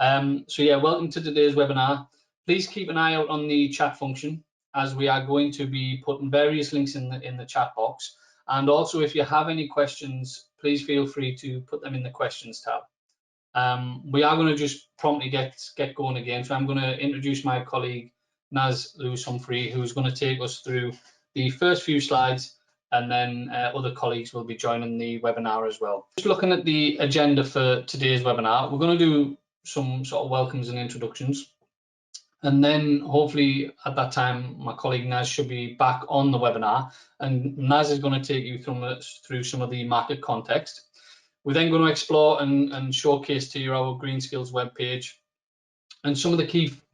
So yeah, welcome to today's webinar. Please keep an eye out on the chat function, as we are going to be putting various links in the chat box. And also, if you have any questions, please feel free to put them in the questions tab. We are going to just promptly get going again. So I'm going to introduce my colleague Naz Lewis-Humphrey, who's going to take us through the first few slides, and then other colleagues will be joining the webinar as well. Just looking at the agenda for today's webinar, we're going to do some sort of welcomes and introductions, and then hopefully at that time my colleague Naz should be back on the webinar, and Naz is going to take you through some of the market context. We're then going to explore and showcase to you our Green Skills webpage and some of the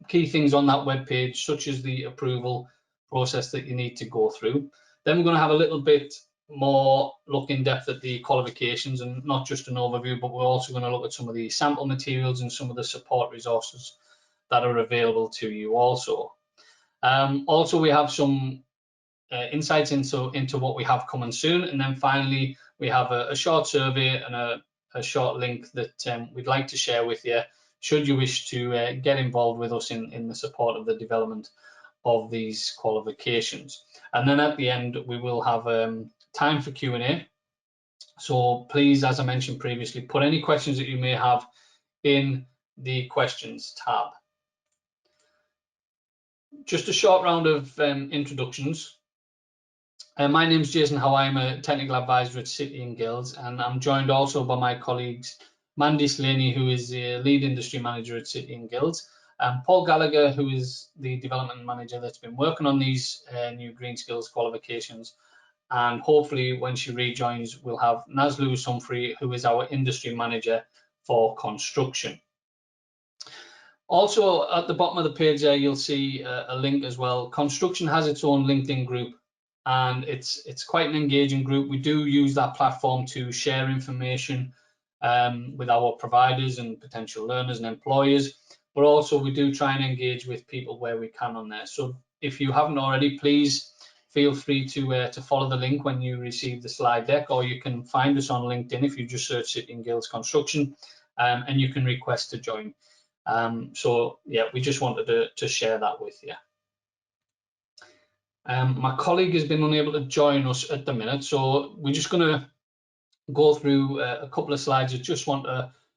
key things on that webpage, such as the approval process that you need to go through. Then we're going to have a little bit more look in depth at the qualifications, and not just an overview, but we're also going to look at some of the sample materials and some of the support resources that are available to you also. Also, we have some insights into what we have coming soon, and then finally we have a short survey and a short link that we'd like to share with you should you wish to get involved with us in the support of the development of these qualifications. And then at the end we will have time for Q&A. So please, as I mentioned previously, put any questions that you may have in the questions tab. Just a short round of introductions. My name is Jason Howe. I'm a technical advisor at City and Guilds, and I'm joined also by my colleagues Mandy Slaney, who is the lead industry manager at City and Guilds, and Paul Gallagher, who is the development manager that's been working on these new Green Skills qualifications. And hopefully when she rejoins, we'll have Naz Lewis-Humphrey, who is our industry manager for construction. Also at the bottom of the page there, you'll see a link as well. Construction has its own LinkedIn group, and it's quite an engaging group. We do use that platform to share information with our providers and potential learners and employers, but also we do try and engage with people where we can on there. So if you haven't already, please feel free to follow the link when you receive the slide deck, or you can find us on LinkedIn if you just search City and Guilds Construction, and you can request to join. So yeah, we just wanted to share that with you. My colleague has been unable to join us at the minute, so we're just going to go through a couple of slides. I just want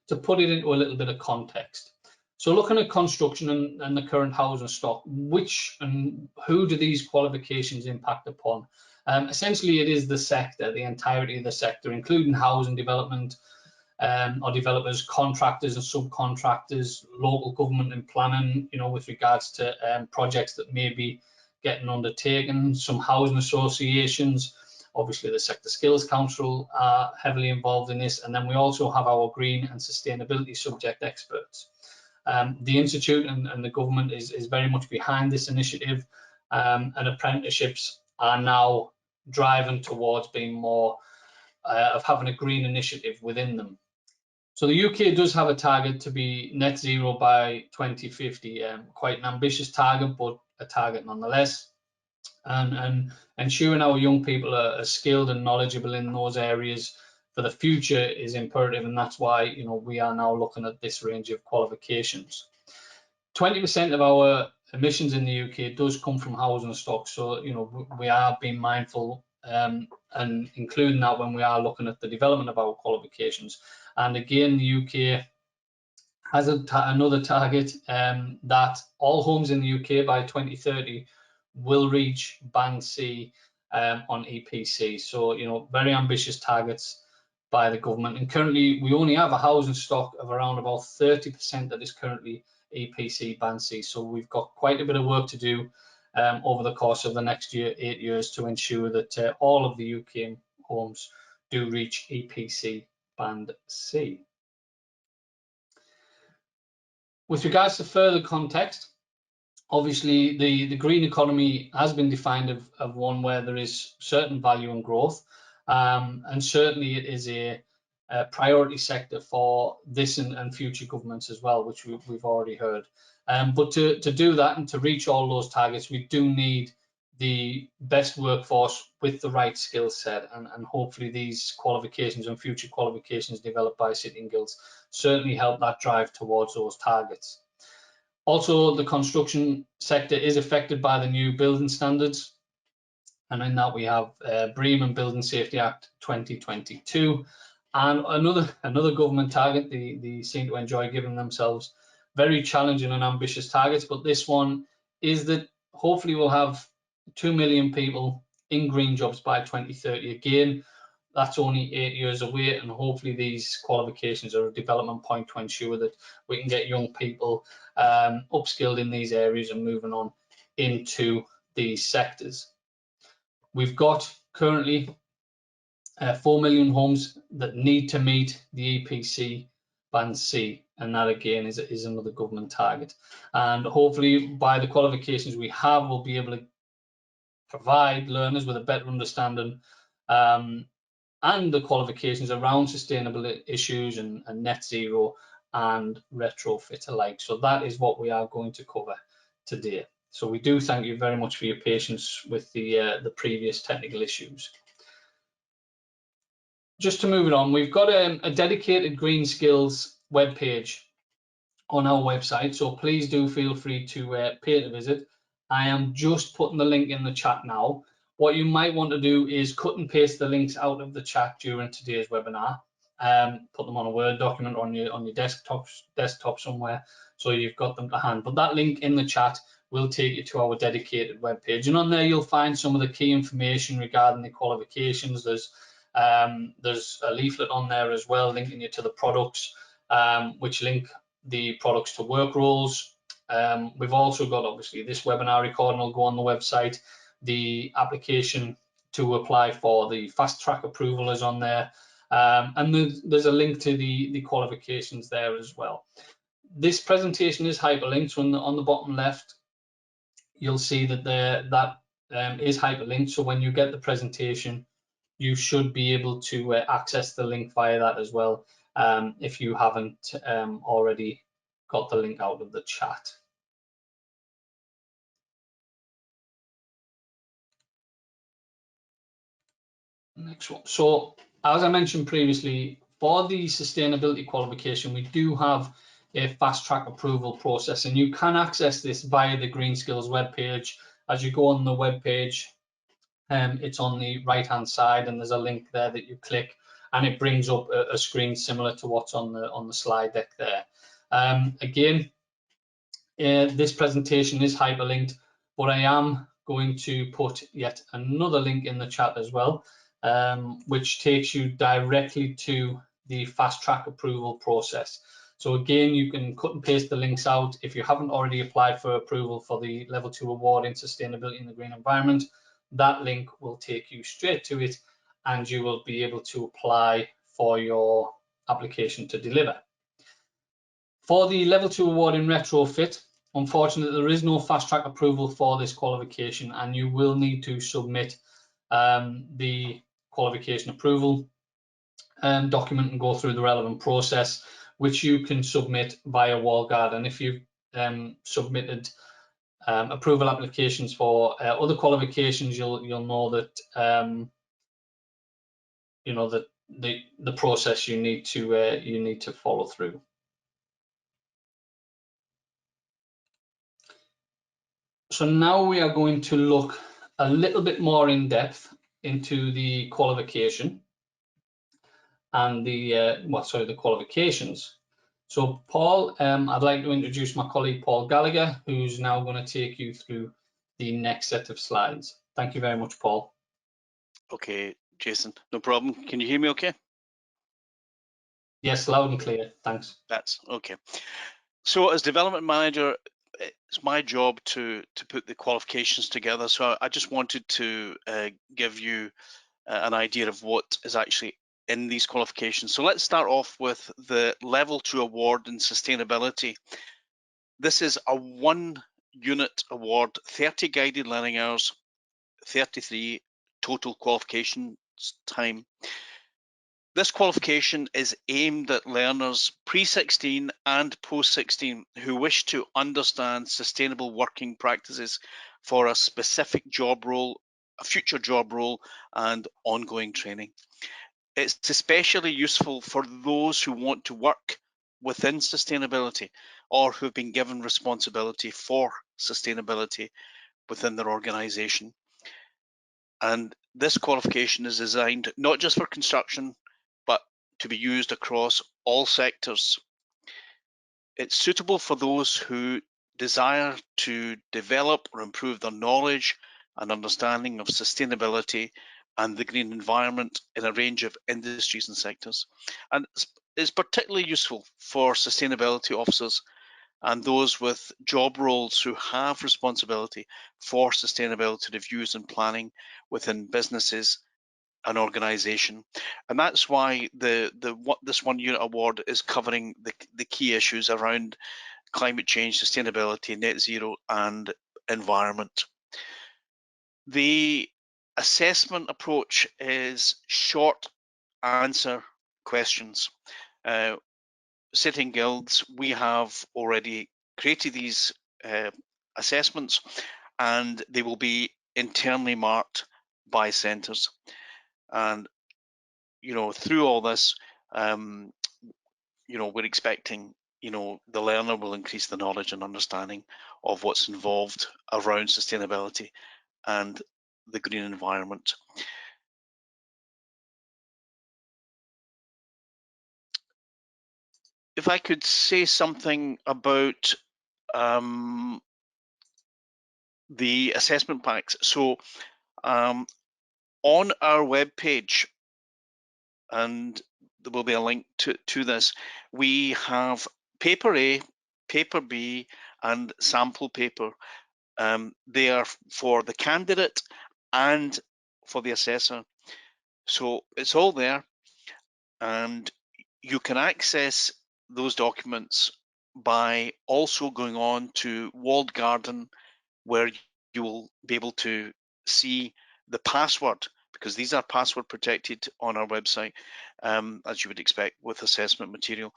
to put it into a little bit of context. So looking at construction and the current housing stock, which and who do these qualifications impact upon? Essentially, it is the sector, the entirety of the sector, including housing development, or developers, contractors and subcontractors, local government and planning, you know, with regards to projects that may be getting undertaken, some housing associations. Obviously, the Sector Skills Council are heavily involved in this, and then we also have our green and sustainability subject experts. The Institute and the government is very much behind this initiative, and apprenticeships are now driving towards being more of having a green initiative within them. So the UK does have a target to be net zero by 2050, quite an ambitious target, but a target nonetheless. And ensuring our young people are skilled and knowledgeable in those areas for the future is imperative, and that's why, you know, we are now looking at this range of qualifications. 20% of our emissions in the UK does come from housing stock, so you know we are being mindful and including that when we are looking at the development of our qualifications. And again, the UK has another target that all homes in the UK by 2030 will reach Band C on EPC. So, you know, very ambitious targets by the government. And currently, we only have a housing stock of around about 30% that is currently EPC Band C. So we've got quite a bit of work to do over the course of the next 8 years to ensure that all of the UK homes do reach EPC Band C. With regards to further context, obviously the green economy has been defined of one where there is certain value and growth, and certainly it is a priority sector for this and future governments as well, which we've already heard. But to do that and to reach all those targets, we do need the best workforce with the right skill set, and hopefully these qualifications and future qualifications developed by City and Guilds certainly help that drive towards those targets. Also, the construction sector is affected by the new building standards, and in that we have BREEAM and Building Safety Act 2022, and another government target. They seem to enjoy giving themselves very challenging and ambitious targets, but this one is that hopefully we'll have 2 million people in green jobs by 2030. Again, that's only 8 years away, and hopefully these qualifications are a development point to ensure that we can get young people upskilled in these areas and moving on into these sectors. We've got currently 4 million homes that need to meet the EPC Band C, and that again is another government target. And hopefully by the qualifications we have, we'll be able to provide learners with a better understanding and the qualifications around sustainable issues and net zero and retrofit alike. So that is what we are going to cover today. So we do thank you very much for your patience with the previous technical issues. Just to move it on, we've got a dedicated green skills webpage on our website, so please do feel free to pay it a visit. I am just putting the link in the chat now. What you might want to do is cut and paste the links out of the chat during today's webinar. Put them on a Word document or on your desktop somewhere, so you've got them to hand. But that link in the chat will take you to our dedicated webpage, and on there you'll find some of the key information regarding the qualifications. There's a leaflet on there as well, linking you to the products, which link the products to work roles. We've also got, obviously, this webinar recording will go on the website. The application to apply for the fast track approval is on there, and there's a link to the qualifications there as well. This presentation is hyperlinked, so on the bottom left you'll see that that is hyperlinked, so when you get the presentation you should be able to access the link via that as well, if you haven't already got the link out of the chat. Next one. So as I mentioned previously, for the sustainability qualification, we do have a fast track approval process, and you can access this via the Green Skills webpage. As you go on the webpage, it's on the right hand side, and there's a link there that you click, and it brings up a screen similar to what's on the slide deck there. Again, this presentation is hyperlinked, but I am going to put yet another link in the chat as well, which takes you directly to the fast track approval process. So again, you can cut and paste the links out. If you haven't already applied for approval for the Level 2 award in sustainability in the green environment, that link will take you straight to it, and you will be able to apply for your application to deliver. For the Level 2 award in retrofit, unfortunately, there is no fast track approval for this qualification, and you will need to submit the qualification approval document and go through the relevant process, which you can submit via Wallguard. And if you've submitted approval applications for other qualifications, you'll know that that the process you need to follow through. So now we are going to look a little bit more in depth into the qualification and the qualifications. So Paul, I'd like to introduce my colleague Paul Gallagher, who's now going to take you through the next set of slides. Thank you very much, Paul. Okay, Jason, no problem. Can you hear me okay? Yes, loud and clear, thanks. That's okay. So as development manager, it's my job to put the qualifications together. So I just wanted to give you an idea of what is actually in these qualifications. So let's start off with the Level 2 award in sustainability. This is a 1-unit award, 30 guided learning hours, 33 total qualifications time. This qualification is aimed at learners pre-16 and post-16 who wish to understand sustainable working practices for a specific job role, a future job role, and ongoing training. It's especially useful for those who want to work within sustainability or who have been given responsibility for sustainability within their organization. And this qualification is designed not just for construction, but to be used across all sectors. It's suitable for those who desire to develop or improve their knowledge and understanding of sustainability and the green environment in a range of industries and sectors. And it's particularly useful for sustainability officers and those with job roles who have responsibility for sustainability reviews and planning within businesses and organisation. And that's why this 1 unit award is covering the key issues around climate change, sustainability, net zero, and environment. The assessment approach is short answer questions. Sitting Guilds, we have already created these assessments, and they will be internally marked by centres. And through all this, we're expecting the learner will increase the knowledge and understanding of what's involved around sustainability and the green environment. If I could say something about the assessment packs. So on our webpage, and there will be a link to this, we have paper A, paper B, and sample paper. They are for the candidate and for the assessor. So it's all there, and you can access those documents by also going on to Walled Garden, where you will be able to see the password, because these are password protected on our website, as you would expect with assessment material.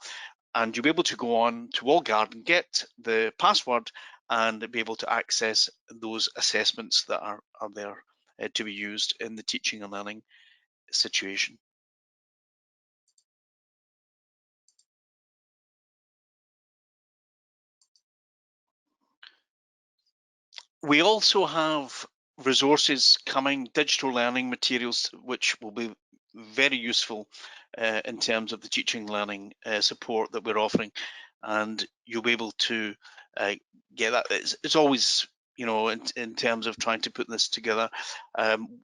And you'll be able to go on to Walled Garden, get the password, and be able to access those assessments that are there to be used in the teaching and learning situation. We also have resources coming, digital learning materials, which will be very useful in terms of the teaching and learning support that we're offering, and you'll be able to get that. It's always, in terms of trying to put this together,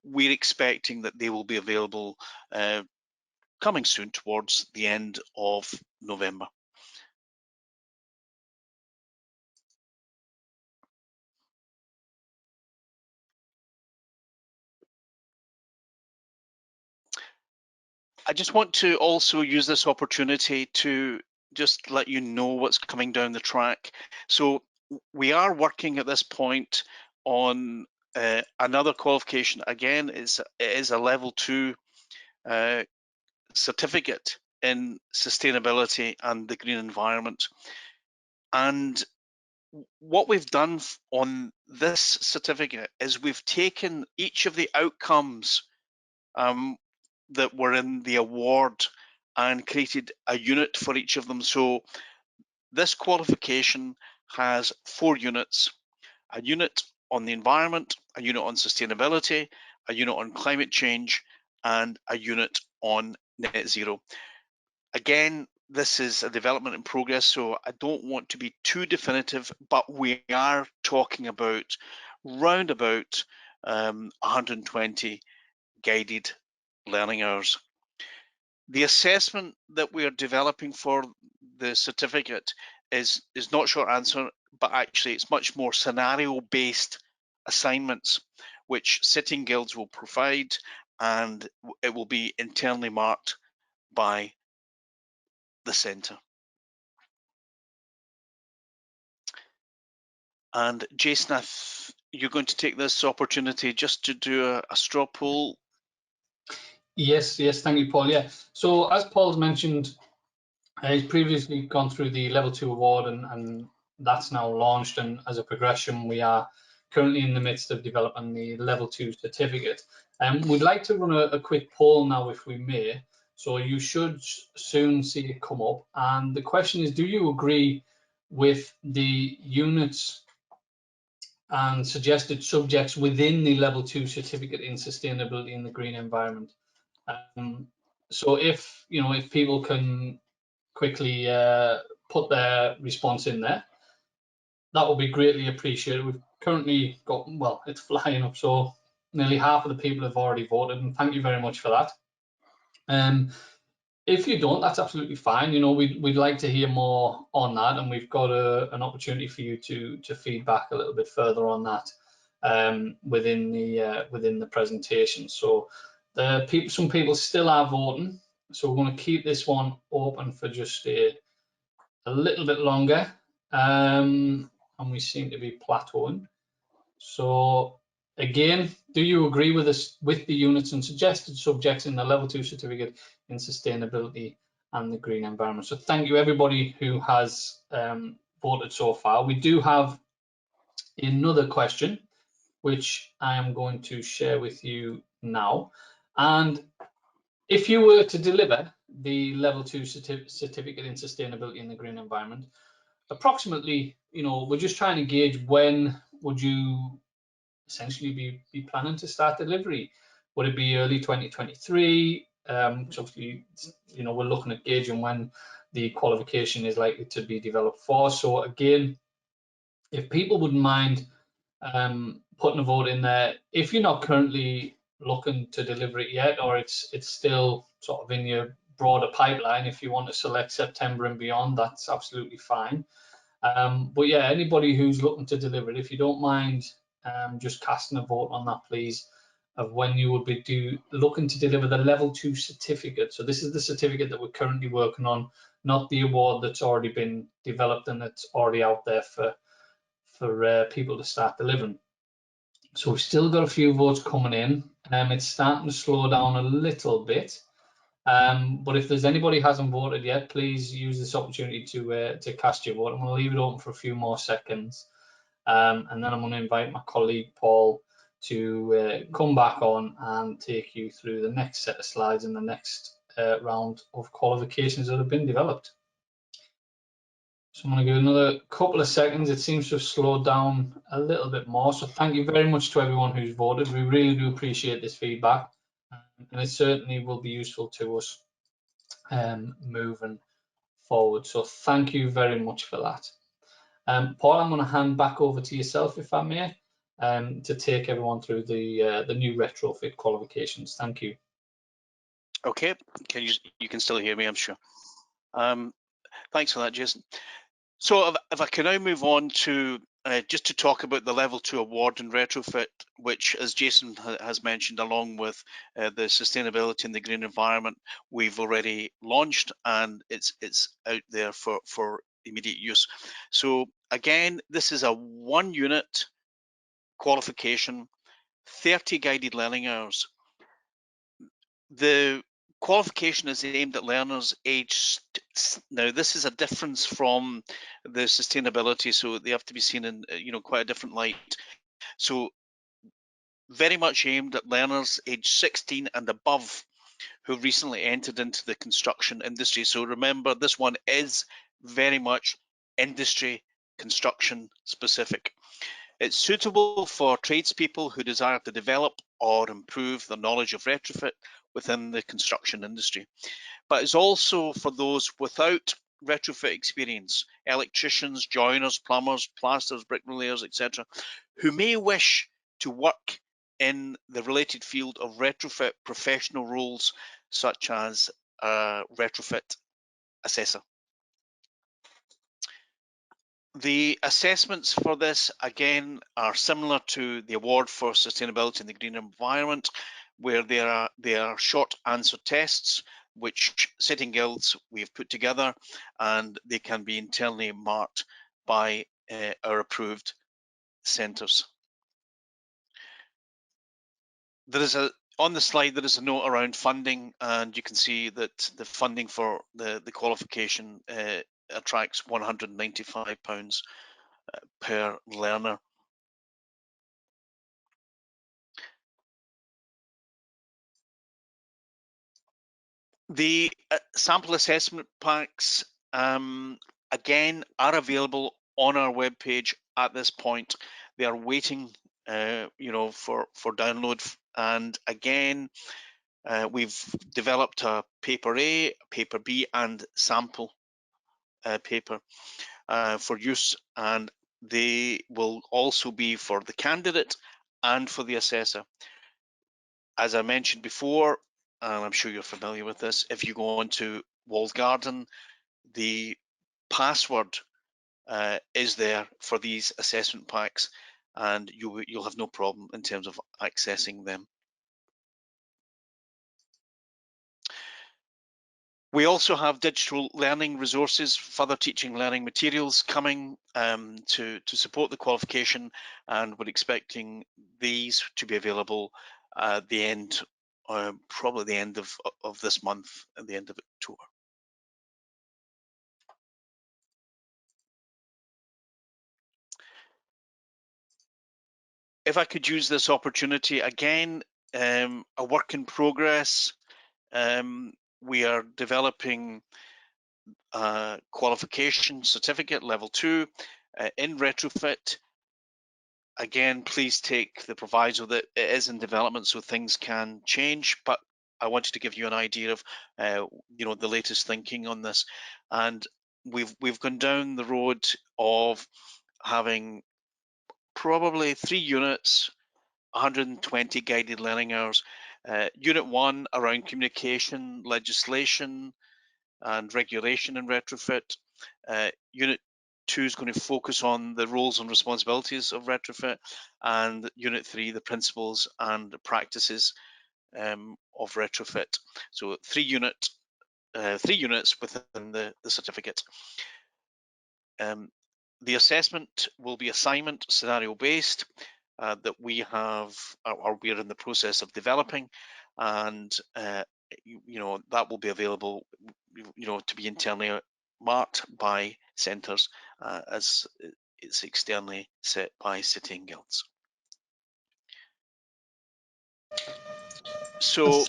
we're expecting that they will be available coming soon towards the end of November. I just want to also use this opportunity to just let you know what's coming down the track. So we are working at this point on another qualification. Again, it is a level 2 certificate in sustainability and the green environment. And what we've done on this certificate is we've taken each of the outcomes that were in the award and created a unit for each of them. So this qualification has 4 units: a unit on the environment, a unit on sustainability, a unit on climate change, and a unit on net zero. Again, this is a development in progress, so I don't want to be too definitive, but we are talking about round about 120 guided learning hours. The assessment that we are developing for the certificate is not short answer, but actually it's much more scenario-based assignments, which Sitting Guilds will provide, and it will be internally marked by the centre. And Jason, you're going to take this opportunity just to do a straw poll. Yes, thank you, Paul. Yeah, so as Paul's mentioned, he's previously gone through the level 2 award, and that's now launched, and as a progression we are currently in the midst of developing the level 2 certificate. We'd like to run a quick poll now, if we may. So you should soon see it come up. And the question is, do you agree with the units and suggested subjects within the level 2 certificate in sustainability in the green environment? So if people can quickly put their response in there, that will be greatly appreciated. We've currently got, well, it's flying up, so nearly half of the people have already voted, and thank you very much for that. If you don't, that's absolutely fine. We'd like to hear more on that, and we've got an opportunity for you to feedback a little bit further on that within the presentation. So some people still are voting, so we're going to keep this one open for just a little bit longer, and we seem to be plateauing. So again, do you agree with us with the units and suggested subjects in the level 2 certificate in sustainability and the green environment? So thank you everybody who has voted so far. We do have another question which I am going to share with you now. And if you were to deliver the level 2 certificate in sustainability in the green environment, approximately, we're just trying to gauge when would you essentially be planning to start delivery? Would it be early 2023? So obviously, we're looking at gauging when the qualification is likely to be developed for. So again, if people wouldn't mind putting a vote in there, if you're not currently looking to deliver it yet, or it's still sort of in your broader pipeline, if you want to select September and beyond, that's absolutely fine. But yeah, anybody who's looking to deliver it, if you don't mind just casting a vote on that, please, of when you would be looking to deliver the level 2 certificate. So this is the certificate that we're currently working on, not the award that's already been developed and that's already out there for people to start delivering. So we've still got a few votes coming in. It's starting to slow down a little bit. But if there's anybody who hasn't voted yet, please use this opportunity to cast your vote. I'm going to leave it open for a few more seconds. And then I'm going to invite my colleague Paul to come back on and take you through the next set of slides and the next round of qualifications that have been developed. So I'm going to give another couple of seconds. It seems to have slowed down a little bit more. So thank you very much to everyone who's voted. We really do appreciate this feedback, and it certainly will be useful to us moving forward. So thank you very much for that. Paul, I'm going to hand back over to yourself, if I may, to take everyone through the new retrofit qualifications. Thank you. Okay, you can still hear me, I'm sure. Thanks for that, Jason. So if I can now move on to just to talk about the level 2 award in retrofit, which, as Jason has mentioned, along with the sustainability and the green environment, we've already launched, and it's out there for immediate use. So again, this is a 1-unit qualification, 30 guided learning hours. The qualification is aimed at learners aged, now this is a difference from the sustainability, so they have to be seen in quite a different light. So very much aimed at learners aged 16 and above who recently entered into the construction industry. So remember, this one is very much industry construction specific. It's suitable for tradespeople who desire to develop or improve their knowledge of retrofit within the construction industry. But it's also for those without retrofit experience, electricians, joiners, plumbers, plasterers, bricklayers, etc., who may wish to work in the related field of retrofit professional roles, such as a retrofit assessor. The assessments for this, again, are similar to the award for sustainability in the green environment, where they are short answer tests, which Sitting Guilds we have put together, and they can be internally marked by our approved centres. On the slide, there is a note around funding, and you can see that the funding for the qualification attracts £195 per learner. The sample assessment packs, again, are available on our webpage at this point. They are waiting, for download. And again, we've developed a paper A, paper B, and sample paper for use, and they will also be for the candidate and for the assessor. As I mentioned before, and I'm sure you're familiar with this, if you go on to Walled Garden, the password is there for these assessment packs, and you'll have no problem in terms of accessing them. We also have digital learning resources, further teaching learning materials coming to support the qualification, and we're expecting these to be available at the end, probably the end of this month, at the end of October. If I could use this opportunity again, a work in progress. We are developing a qualification certificate level 2 in Retrofit. Again, please take the proviso that it is in development, so things can change, but I wanted to give you an idea of the latest thinking on this. And we've gone down the road of having probably 3 units, 120 guided learning hours. Unit 1 around communication, legislation, and regulation in Retrofit. Unit 2 is going to focus on the roles and responsibilities of Retrofit, and Unit 3, the principles and practices of Retrofit. So 3 units within the certificate. The assessment will be assignment scenario based that we have, or we're in the process of developing, and that will be available to be internally marked by centres as it's externally set by City and Guilds. So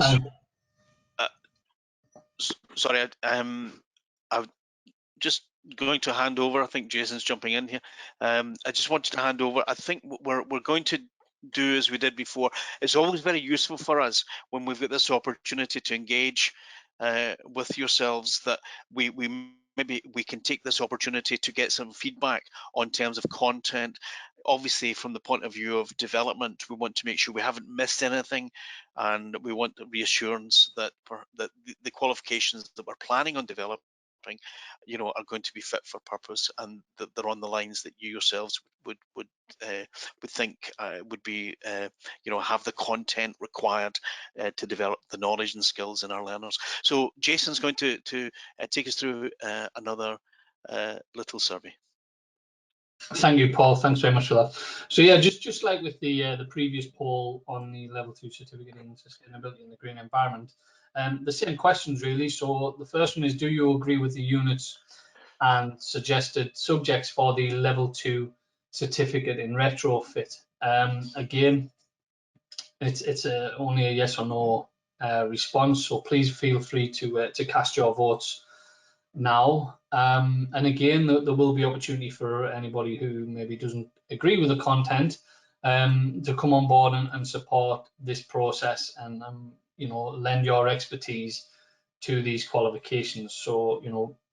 sorry, I'm just going to hand over. I think Jason's jumping in here. I just wanted to hand over. I think we're going to do as we did before. It's always very useful for us when we've got this opportunity to engage with yourselves, that we maybe we can take this opportunity to get some feedback on terms of content. Obviously, from the point of view of development, we want to make sure we haven't missed anything, and we want the reassurance that the qualifications that we're planning on developing are going to be fit for purpose, and that they're on the lines that you yourselves would think would be have the content required to develop the knowledge and skills in our learners. So Jason's going to take us through another little survey. Thank you, Paul. Thanks very much for that. So yeah, just like with the previous poll on the level 2 certificate in sustainability in the green environment, the same questions really. So the first one is, do you agree with the units and suggested subjects for the level 2 certificate in Retrofit? Again, it's only a yes or no response, so please feel free to cast your votes now. And again, there will be opportunity for anybody who maybe doesn't agree with the content to come on board and support this process, and lend your expertise to these qualifications. So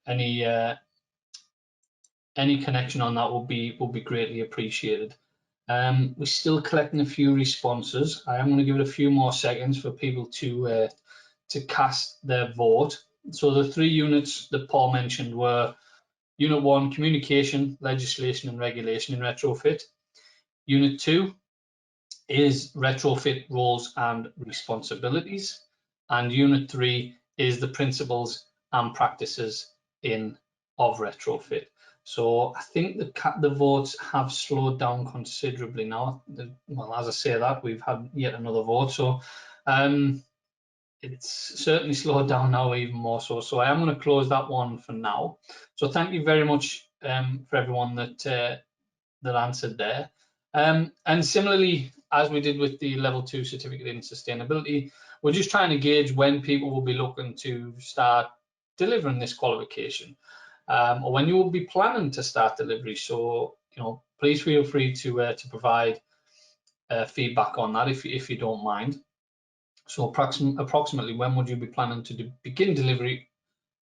any connection on that will be greatly appreciated. We're still collecting a few responses. I am going to give it a few more seconds for people to cast their vote. So the 3 units that Paul mentioned were Unit 1, communication, legislation and regulation in Retrofit. Unit 2 is Retrofit roles and responsibilities. And Unit 3 is the principles and practices of Retrofit. So I think the votes have slowed down considerably now. Well, as I say that, we've had yet another vote. So it's certainly slowed down now even more so. So I am going to close that one for now. So thank you very much for everyone that answered there. And similarly, as we did with the level 2 certificate in sustainability, we're just trying to gauge when people will be looking to start delivering this qualification, or when you will be planning to start delivery. So, please feel free to provide feedback on that if you don't mind. So approximately when would you be planning to begin delivery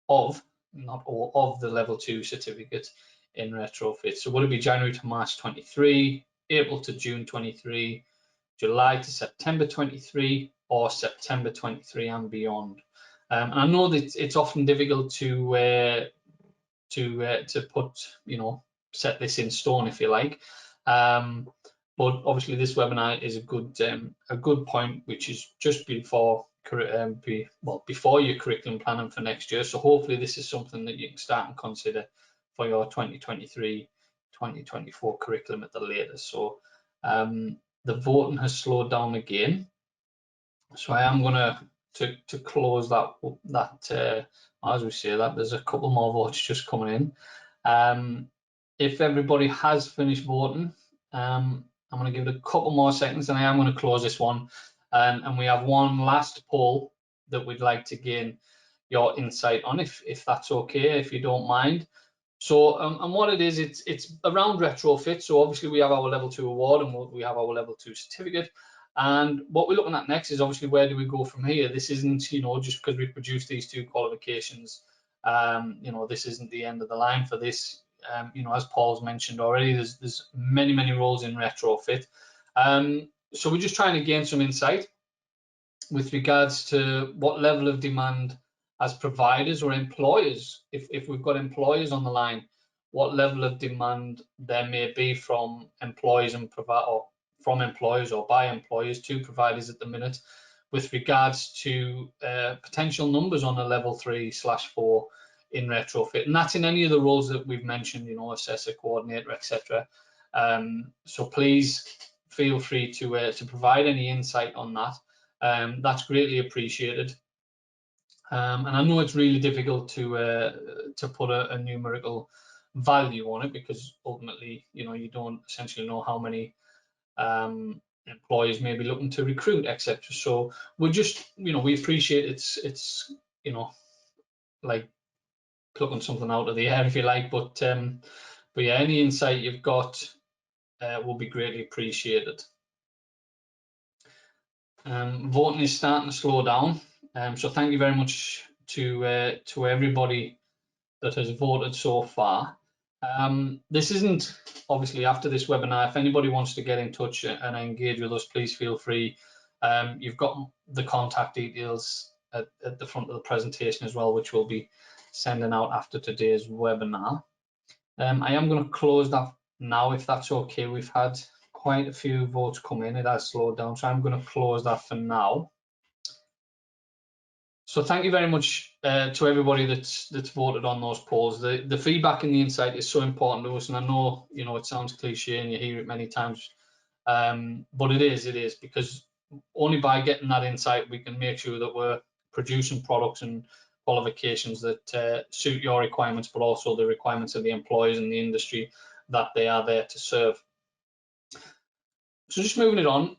of, not all, of the level 2 certificate in retrofit? So would it be January to March 23, April to June 23, July to September 23, or September 23 and beyond? And I know that it's often difficult to put, set this in stone, if you like. But obviously this webinar is a good point, which is just before your curriculum planning for next year. So hopefully this is something that you can start and consider for your 2023-2024 curriculum at the latest. So the voting has slowed down again. So I am going to close that as we say that, there's a couple more votes just coming in. If everybody has finished voting, I'm going to give it a couple more seconds, and I am going to close this one. And we have one last poll that we'd like to gain your insight on, if that's okay, if you don't mind. So, and what it is, it's around retrofit. So obviously we have our level 2 award and we have our level 2 certificate. And what we're looking at next is obviously where do we go from here? This isn't, just because we've produced these 2 qualifications, this isn't the end of the line for this. As Paul's mentioned already, there's many roles in retrofit. So we're just trying to gain some insight with regards to what level of demand as providers or employers, if we've got employers on the line, what level of demand there may be from employees and from employers or by employers to providers at the minute with regards to potential numbers on a level 3/4 in retrofit, and that's in any of the roles that we've mentioned, assessor, coordinator, etc. So please feel free to provide any insight on that. That's greatly appreciated. And I know it's really difficult to put a numerical value on it, because ultimately, you don't essentially know how many employees may be looking to recruit, etc. So we're just, we appreciate it's like plucking something out of the air, if you like, but yeah, any insight you've got will be greatly appreciated. Voting is starting to slow down, so thank you very much to everybody that has voted so far. This isn't obviously after this webinar. If anybody wants to get in touch and engage with us, please feel free. You've got the contact details at the front of the presentation as well, which we'll be sending out after today's webinar. I am going to close that now, if that's okay. We've had quite a few votes come in. It has slowed down, so I'm going to close that for now. So thank you very much to everybody that's voted on those polls. The feedback and the insight is so important to us, and I know it sounds cliche and you hear it many times, but it is, because only by getting that insight we can make sure that we're producing products and qualifications that suit your requirements, but also the requirements of the employers in the industry that they are there to serve. So just moving it on,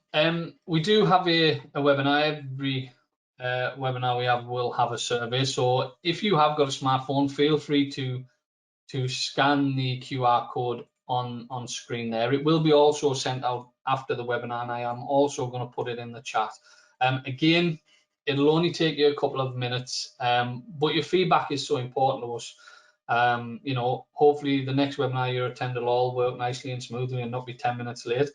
we do have a webinar. Every webinar we have will have a survey. So if you have got a smartphone, feel free to scan the QR code on screen there. It will be also sent out after the webinar, and I am also going to put it in the chat. Again, it'll only take you a couple of minutes, but your feedback is so important to us. Hopefully the next webinar you attend will all work nicely and smoothly and not be 10 minutes late.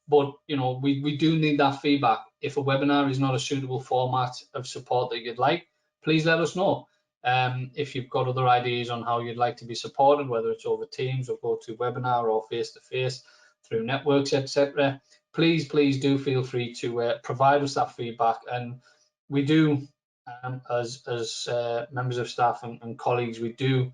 But we do need that feedback. If a webinar is not a suitable format of support that you'd like, please let us know. If you've got other ideas on how you'd like to be supported, whether it's over Teams or GoToWebinar or face-to-face through networks, etc., please do feel free to provide us that feedback. And we do, as members of staff and colleagues, we do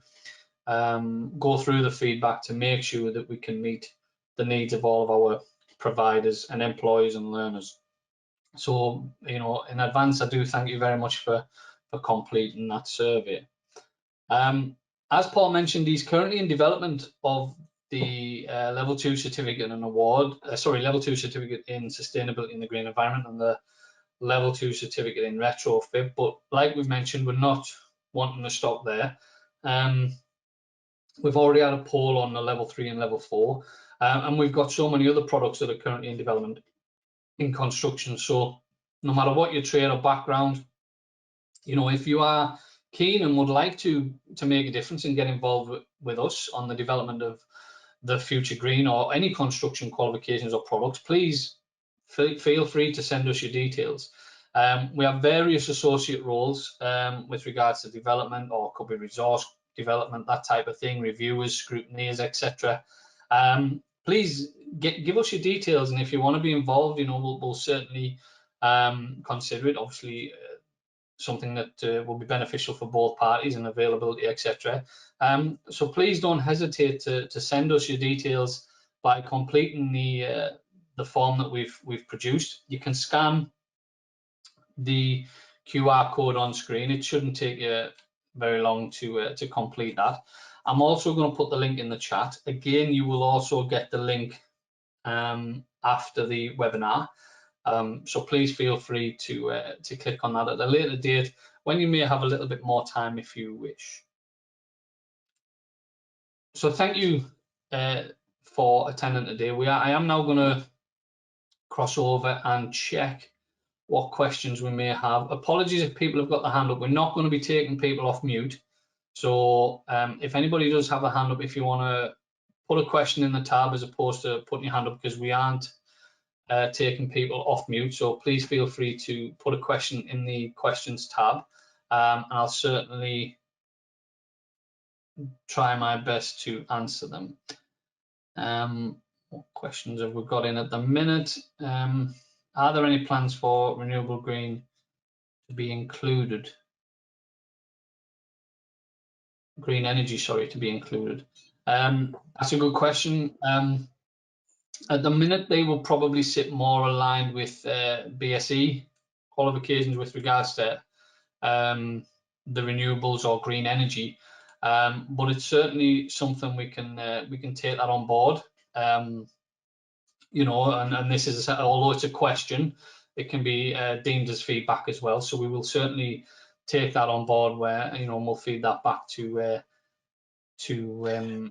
go through the feedback to make sure that we can meet the needs of all of our providers and employees and learners. So, in advance, I do thank you very much for completing that survey. As Paul mentioned, he's currently in development of the level 2 certificate and award, level 2 certificate in sustainability in the green environment and the level 2 certificate in retrofit. But like we've mentioned, we're not wanting to stop there. We've already had a poll on the level 3 and level 4, and we've got so many other products that are currently in development in construction. So no matter what your trade or background, you know, if you are keen and would like to make a difference and get involved with us on the development of the future green or any construction qualifications or products, please feel free to send us your details. We have various associate roles with regards to development, or could be resource development, that type of thing, reviewers, scrutineers, etc. Please give us your details, and if you want to be involved, you know, we'll certainly consider it. Obviously, something that will be beneficial for both parties and availability, etc. So please don't hesitate to send us your details by completing the form that we've produced. You can scan the QR code on screen. It shouldn't take you very long to complete that. I'm also going to put the link in the chat. Again, you will also get the link after the webinar. So please feel free to click on that at a later date when you may have a little bit more time if you wish. So thank you for attending today. I am now going to cross over and check what questions we may have. Apologies if people have got the hand up. We're not going to be taking people off mute. So if anybody does have a hand up, if you want to put a question in the tab as opposed to putting your hand up, because we aren't taking people off mute, so please feel free to put a question in the questions tab, and I'll certainly try my best to answer them. What questions have we got in at the minute? Are there any plans for renewable green to be included? Green energy, sorry, to be included. That's a good question. At the minute, they will probably sit more aligned with BSE qualifications with regards to the renewables or green energy, but it's certainly something we can take that on board. You know, and this is, although it's a question, it can be deemed as feedback as well. So we will certainly take that on board, where, you know, we'll feed that back to. Can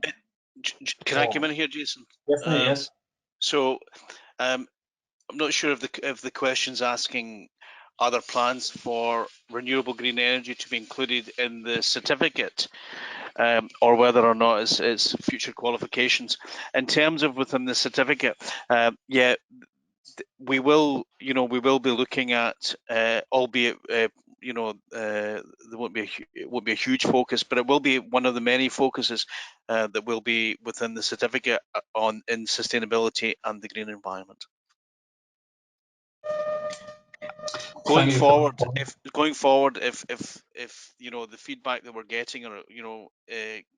I come in here, Jason? Definitely, yes. So I'm not sure if the question's asking, are there plans for renewable green energy to be included in the certificate, or whether or not it's future qualifications. In terms of within the certificate, yeah, we will be looking at, albeit there won't be it won't be a huge focus, but it will be one of the many focuses that will be within the certificate in sustainability and the green environment. Going forward, if you know, the feedback that we're getting, or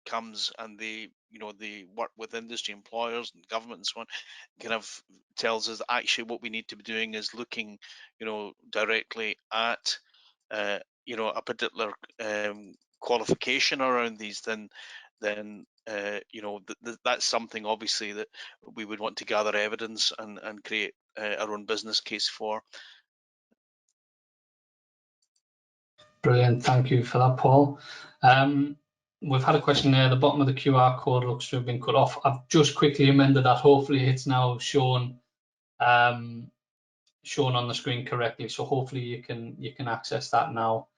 comes, and the work with industry, employers and government and so on, kind of tells us that actually what we need to be doing is looking, directly at a particular qualification around these, then that's something obviously that we would want to gather evidence and create our own business case for. Brilliant, thank you for that, Paul. We've had a question there. The bottom of the QR code looks to have been cut off. I've just quickly amended that. Hopefully it's now shown on the screen correctly. So hopefully you can access that now,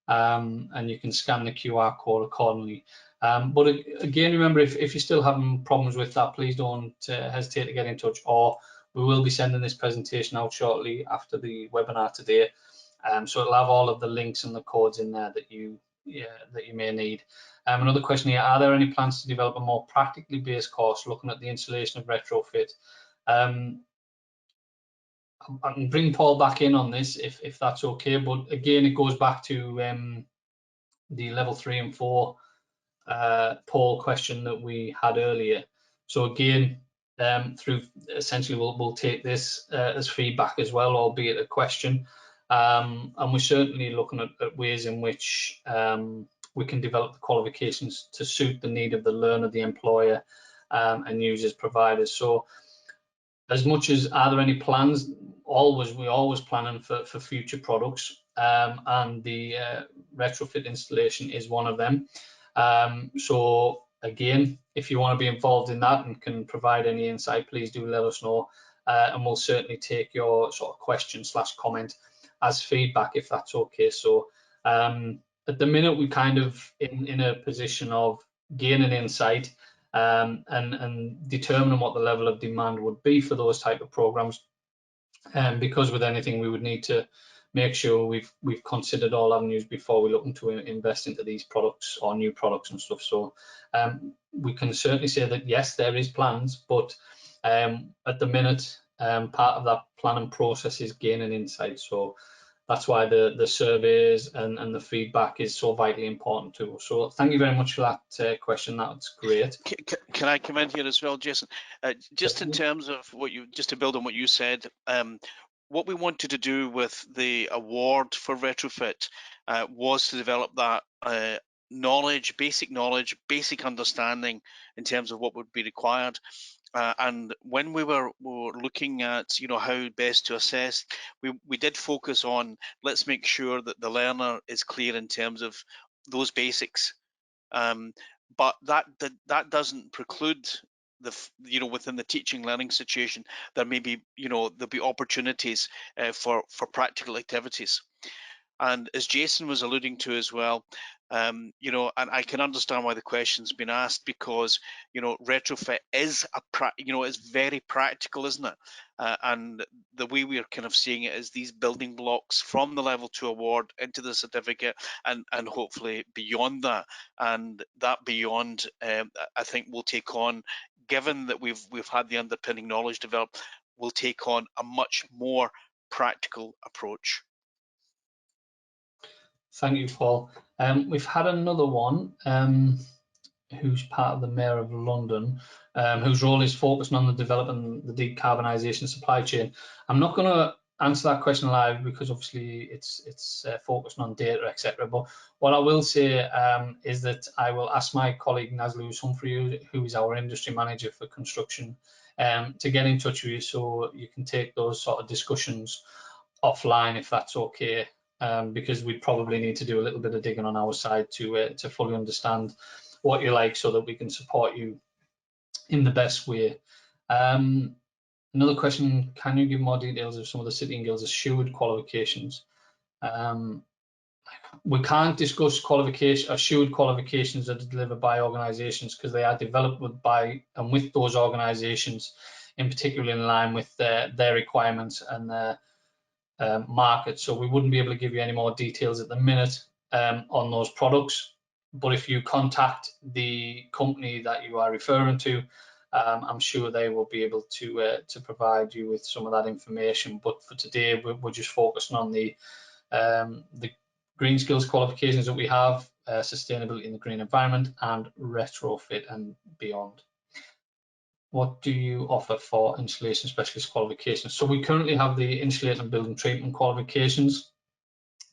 and you can scan the QR code accordingly. But again, remember, if you're still having problems with that, please don't hesitate to get in touch, or we will be sending this presentation out shortly after the webinar today. So it'll have all of the links and the codes in there that you may need. Another question here: are there any plans to develop a more practically based course looking at the installation of retrofit? I can bring Paul back in on this if that's okay, but again, it goes back to the level 3 and 4 poll question that we had earlier. So again, through essentially we'll take this as feedback as well, albeit a question. And we're certainly looking at ways in which we can develop the qualifications to suit the need of the learner, the employer, and users, providers. So as much as are there any plans, we're always planning for future products, and the retrofit installation is one of them. So again, if you want to be involved in that and can provide any insight, please do let us know, and we'll certainly take your sort of question/comment as feedback if that's okay. So at the minute, we're kind of in a position of gaining insight and determining what the level of demand would be for those type of programs. Because with anything, we would need to make sure we've considered all avenues before we look into invest into these products or new products and stuff. So we can certainly say that yes, there is plans, but at the minute, part of that planning process is gaining insight. So that's why the surveys and the feedback is so vitally important to us. So thank you very much for that question. That's great. Can I come in here as well, Jason? Just in terms of just to build on what you said, what we wanted to do with the award for retrofit was to develop that knowledge, basic understanding in terms of what would be required. And when we were looking at how best to assess, we did focus on, let's make sure that the learner is clear in terms of those basics. But that doesn't preclude within the teaching learning situation, there may be there'll be opportunities for practical activities. And as Jason was alluding to as well, and I can understand why the question's been asked, because retrofit is is very practical, isn't it? And the way we're kind of seeing it is these building blocks from the level 2 award into the certificate, and hopefully beyond that. And that beyond, I think will take on, given that we've had the underpinning knowledge developed, will take on a much more practical approach. Thank you, Paul. We've had another one who's part of the Mayor of London, whose role is focusing on the development, the decarbonisation supply chain. I'm not going to answer that question live because obviously it's focusing on data, etc. But what I will say is that I will ask my colleague Nazli Humphrey, who is our industry manager for construction, to get in touch with you so you can take those sort of discussions offline if that's okay. Because we probably need to do a little bit of digging on our side to fully understand what you like so that we can support you in the best way. Another question, can you give more details of some of the City and Guilds assured qualifications? We can't discuss assured qualifications that are delivered by organisations because they are developed by and with those organisations, in particular in line with their requirements and their market. So we wouldn't be able to give you any more details at the minute on those products. But if you contact the company that you are referring to, I'm sure they will be able to provide you with some of that information. But for today, we're just focusing on the green skills qualifications that we have, sustainability in the green environment, and retrofit and beyond. What do you offer for installation specialist qualifications? So we currently have the insulating and building treatment qualifications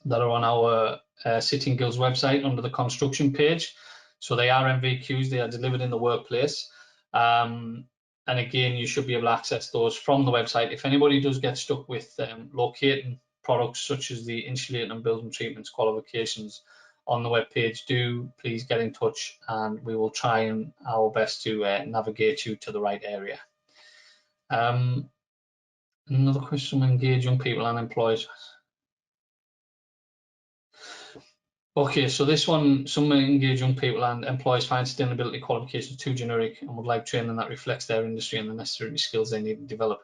that are on our City and Guilds website under the construction page. So they are MVQs, they are delivered in the workplace. And again, you should be able to access those from the website. If anybody does get stuck with locating products such as the insulating and building treatments qualifications on the web page, do please get in touch and we will try and our best to navigate you to the right area. Another question, engage young people and employees. Okay, so this one, some engage young people and employees find sustainability qualifications too generic and would like training that reflects their industry and the necessary skills they need to develop.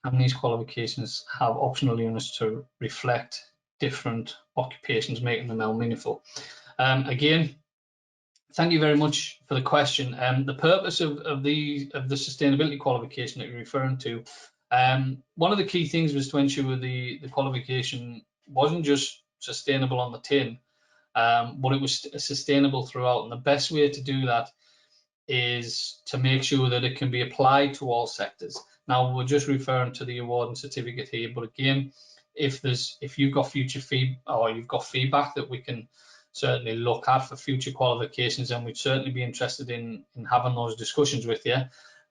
And these qualifications have optional units to reflect different occupations, making them more meaningful. Again, thank you very much for the question. The purpose of the sustainability qualification that you're referring to, one of the key things was to ensure the qualification wasn't just sustainable on the tin, but it was sustainable throughout. And the best way to do that is to make sure that it can be applied to all sectors. Now, we're just referring to the award and certificate here, but again, if you've got future feedback that we can certainly look at for future qualifications, then we'd certainly be interested in having those discussions with you.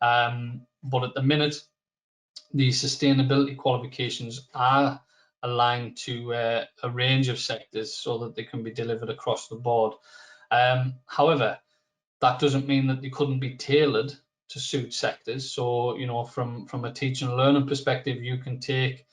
But at the minute, the sustainability qualifications are aligned to a range of sectors so that they can be delivered across the board. However, that doesn't mean that they couldn't be tailored to suit sectors. So, you know, from a teaching and learning perspective, you can take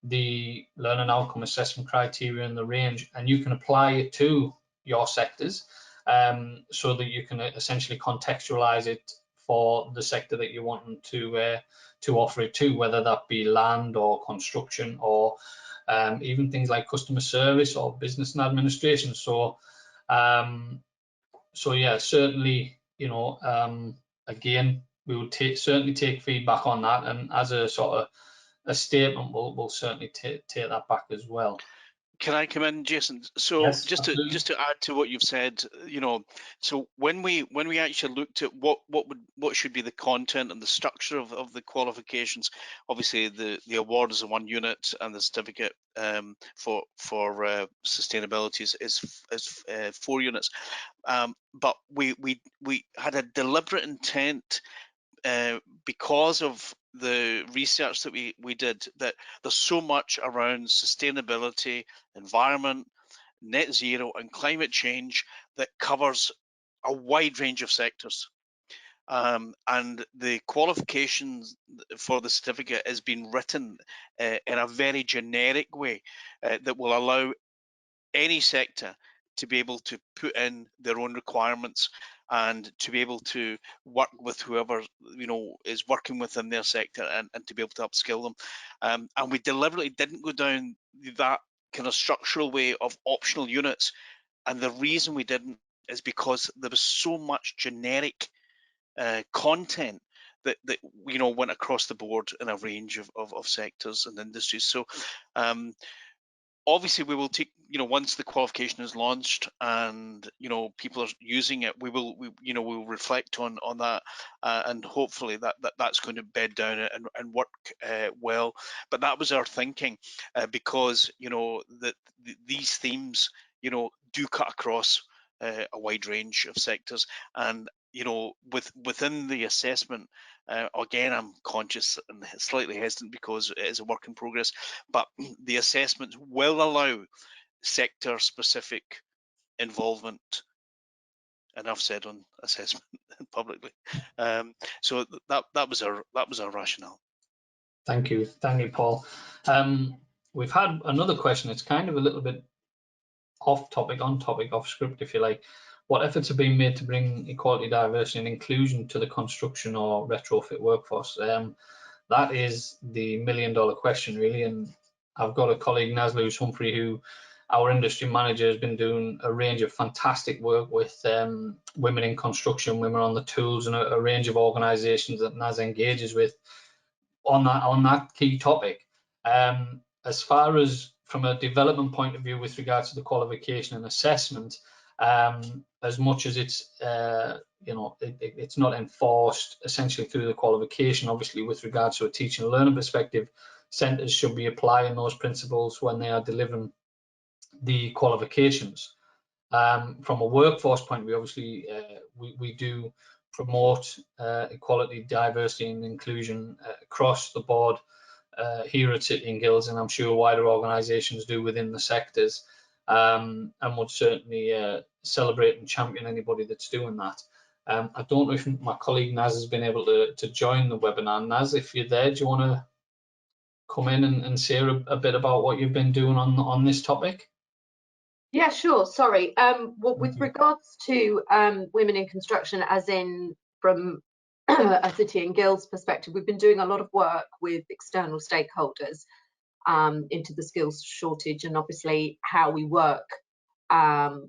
the learning outcome assessment criteria and the range, and you can apply it to your sectors, so that you can essentially contextualize it for the sector that you're wanting to offer it to, whether that be land or construction or even things like customer service or business and administration. So yeah, certainly, you know, again, we would certainly take feedback on that, and as a sort of a statement, we'll certainly take that back as well. Can I come in, Jason? So Yes, just absolutely. to add to what you've said, you know, so when we actually looked at what should be the content and the structure of the qualifications, obviously the award is a 1 unit and the certificate for sustainability is 4 units. But we had a deliberate intent, because of the research that we did, that there's so much around sustainability, environment, net zero and climate change that covers a wide range of sectors. And the qualifications for the certificate has been written in a very generic way that will allow any sector to be able to put in their own requirements and to be able to work with whoever, you know, is working within their sector, and to be able to upskill them. And we deliberately didn't go down that kind of structural way of optional units. And the reason we didn't is because there was so much generic content that you know went across the board in a range of sectors and industries. So obviously we will take, you know, once the qualification is launched and, you know, people are using it, we will reflect on that, and hopefully that's going to bed down and work well. But that was our thinking, because, you know, that these themes, you know, do cut across a wide range of sectors. And, you know, within the assessment, again, I'm conscious and slightly hesitant because it is a work in progress, but the assessments will allow sector-specific involvement. Enough said on assessment publicly. So that was our rationale. Thank you, Paul. We've had another question. It's kind of a little bit off topic, on topic, off script, if you like. What efforts are being made to bring equality, diversity, and inclusion to the construction or retrofit workforce? That is the million-dollar question, really. And I've got a colleague, Nazlous Humphrey, who our industry manager has been doing a range of fantastic work with women in construction, women on the tools, and a range of organisations that Naz engages with on that key topic. As far as from a development point of view with regards to the qualification and assessment, as much as it's you know, it's not enforced essentially through the qualification, obviously with regards to a teaching and learning perspective, centres should be applying those principles when they are delivering the qualifications. From a workforce point of view, obviously we do promote equality, diversity and inclusion across the board here at City and Guilds, and I'm sure wider organisations do within the sectors, and would certainly celebrate and champion anybody that's doing that. I don't know if my colleague Naz has been able to join the webinar. Naz, if you're there, do you want to come in and say a bit about what you've been doing on this topic? Yeah, sure. Sorry. Well, with regards to women in construction, as in from a City and Guilds perspective, we've been doing a lot of work with external stakeholders into the skills shortage, and obviously how we work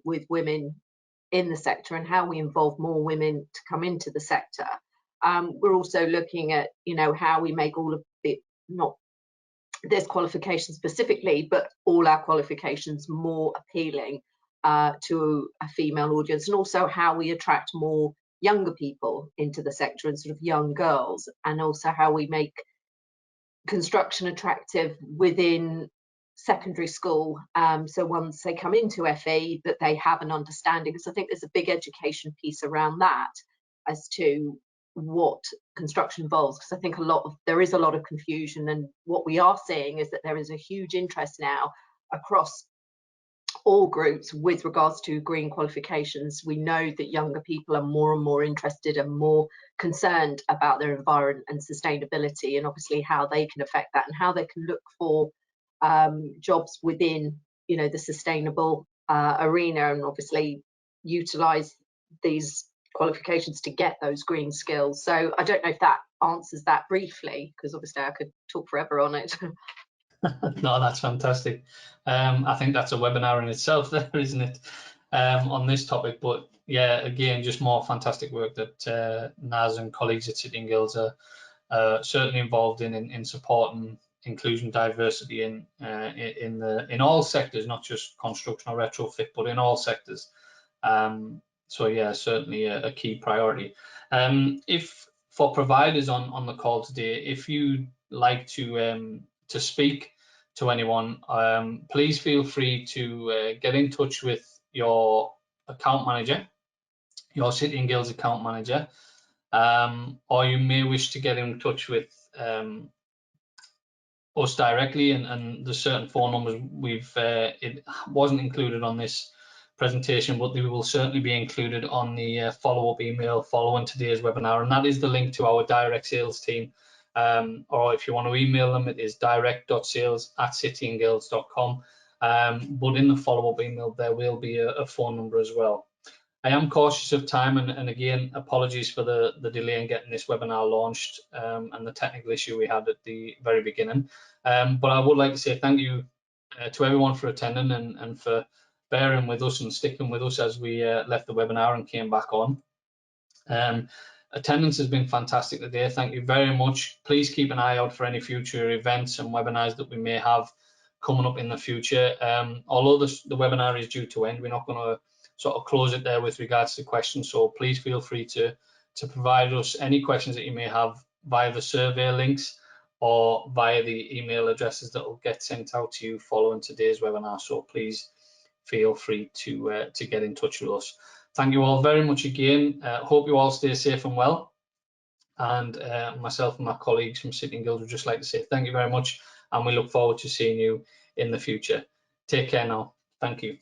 with women in the sector and how we involve more women to come into the sector. We're also looking at, you know, how we make all of the, not this qualification specifically, but all our qualifications more appealing to a female audience, and also how we attract more younger people into the sector and sort of young girls, and also how we make construction attractive within secondary school, so once they come into FE that they have an understanding, because I think there's a big education piece around that as to what construction involves, because I think there is a lot of confusion, and what we are seeing is that there is a huge interest now across all groups with regards to green qualifications. We know that younger people are more and more interested and more concerned about their environment and sustainability, and obviously how they can affect that and how they can look for jobs within, you know, the sustainable arena, and obviously utilize these qualifications to get those green skills. So I don't know if that answers that briefly, because obviously I could talk forever on it. No, that's fantastic. I think that's a webinar in itself there, isn't it, on this topic? But yeah, again, just more fantastic work that Naz and colleagues at City and Guilds are certainly involved in supporting inclusion, diversity in all sectors, not just construction or retrofit, but in all sectors. So yeah, certainly a key priority. If for providers on the call today, if you'd like to speak to anyone, please feel free to get in touch with your account manager, your City and Guilds account manager, or you may wish to get in touch with us directly, and there's certain phone numbers it wasn't included on this presentation, but they will certainly be included on the follow-up email following today's webinar, and that is the link to our direct sales team. Or if you want to email them, it is direct.sales@cityandguilds.com. But in the follow-up email, there will be a phone number as well. I am cautious of time, and again, apologies for the delay in getting this webinar launched and the technical issue we had at the very beginning. But I would like to say thank you to everyone for attending and for bearing with us and sticking with us as we left the webinar and came back on. Attendance has been fantastic today. Thank you very much. Please keep an eye out for any future events and webinars that we may have coming up in the future. Although the webinar is due to end, we're not going to sort of close it there with regards to questions. So please feel free to provide us any questions that you may have via the survey links or via the email addresses that will get sent out to you following today's webinar. So please feel free to get in touch with us. Thank you all very much again. Hope you all stay safe and well. And myself and my colleagues from City and Guilds would just like to say thank you very much, and we look forward to seeing you in the future. Take care now. Thank you.